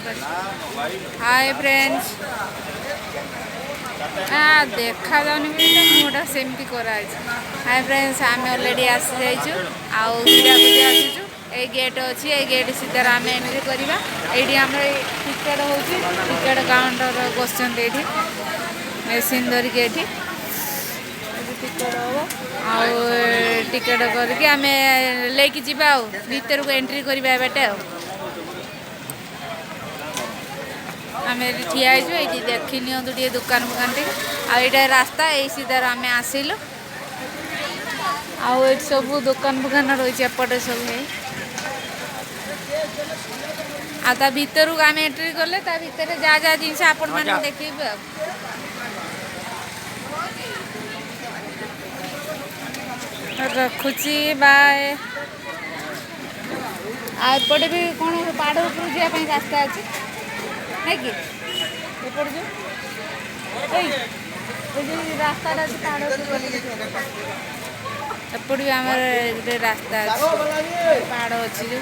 Hi friends देखा जाऊनी मुझा सेमती कराई। हाय फ्रेंड्स आम अलरेडी आसी जाइचु आउ हीराकुद आसीचु। ये गेट अच्छी ये गेट सीधार आम एंट्री करवा। ये आम टिकेट हो टिकेट काउंटर बसचन मेसीन धरिकी ये टिकेट हम आउ टिकेट करके आम लेकिन जावा भीतर को एंट्री करवा बाटे आम ठिया ये देखी नियंतु टे दुकान फुकान टे आईटा रास्ता यही सीधार आम आसिलु आउ सब दुकान फुकान रही एपटे सब है आ भीतर को आम एंट्री कले भीतर जहाँ जहाँ जिन आपण मैंने देखिए रखुची बाय आपटे भी कौन पहाड़ ऊपर जावाई रास्ता अच्छी नहीं कि एपट जो रास्ता पहाड़ एपट भी आम रास्ता अच्छे पहाड़ अच्छी जो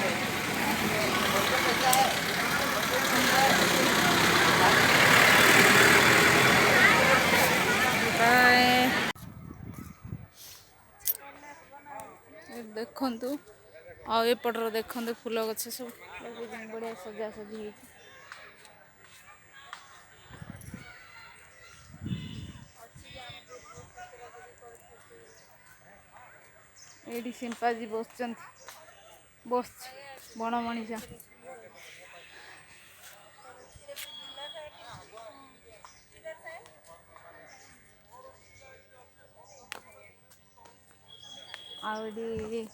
देखु आउटर देखु फूल गछ सब बढ़िया सजा सजी ये सिंपाजी बस बण मनीषा आउडी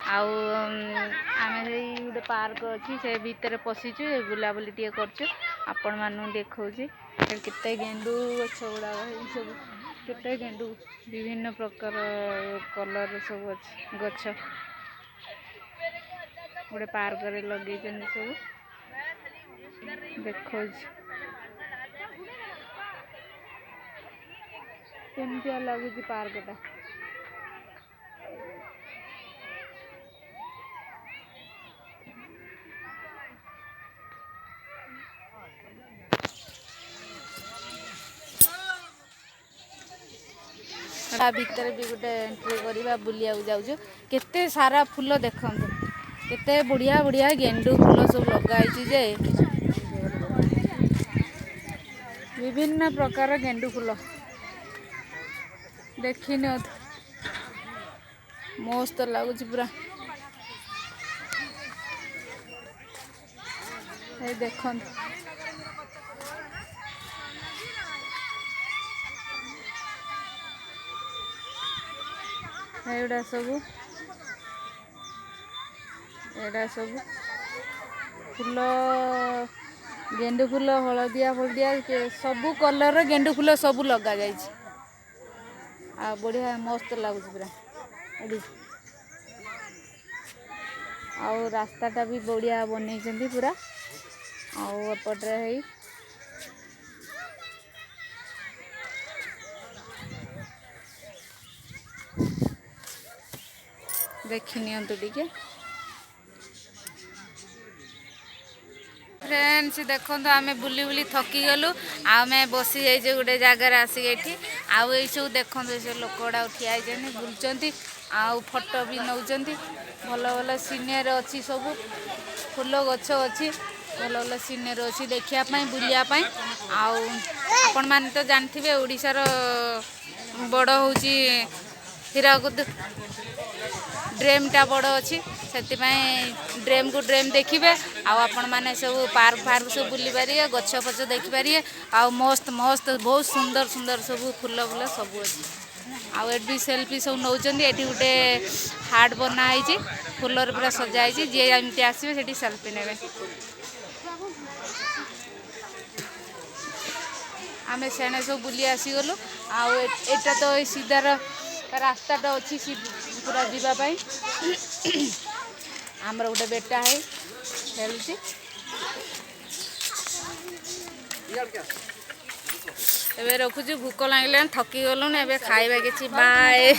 आउ आम गोटे पार्क अच्छी से भितर पशिचु बुलाबुली टे कर आपण मानू देखा केते गेंडू गछ गुड़ा सब केते गेंडू विभिन्न प्रकार कलर सब अच्छे गछ गोटे पार्क रे लगे सब देखा केमती लगुच पार्कटा भीतर भी गोटे एंट्री करवा बुलिया जाऊँ केते सारा फूल देखु केते बढ़िया बढ़िया गेंडू फूल सब लगाई जे विभिन्न प्रकार गेंडू फूल देखी मस्त लगुच पूरा देख एटा सब फूल गेंडू फूल हलदिया फलदिया सबू कलर गेंडू फूल सब लगा बढ़िया मस्त लगुच पूरा आउ रास्ताटा भी बढ़िया बनई पूरा आपटे देखी नियंतु टिके फ्रेंड्स देखो आम बुली बुली थकी गलु आम बसी जाइए गोटे जगार आसिक ये आउ सब देखो से लोक गुड़ा ठिया बुलूँ आउ फोटो भी नौ भल भल सीनियर अच्छी सब फूल गछ अच्छी भल भल सीनियर अच्छी देखापी बुलापाई आपण मैंने तो जानते ओडिशार बड़ हूँ हीराकुद ड्रेमटा बड़ अच्छी से ड्रेम को ड्रेम देखिए आपण मैंने सब पार्क फार्क सब बुली पारे गछ फच देखिपारे मस्त मस्त बहुत सुंदर सुंदर सब फूल फूल सब अच्छे आउ भी सेल्फी सब नौ ये गोटे हार्ट बनाई फूलर पूरा सजाई जी एमती आसवे से सेल्फी ने आम से सब बुली आसीगलु आटा तो सीधार रास्ताटा अच्छी पूरा जीवाई आमर गोटे बेटा है खेलुची एबे रखुची भूक लगे थकी गलुन एबे खाइबा किछि बाय।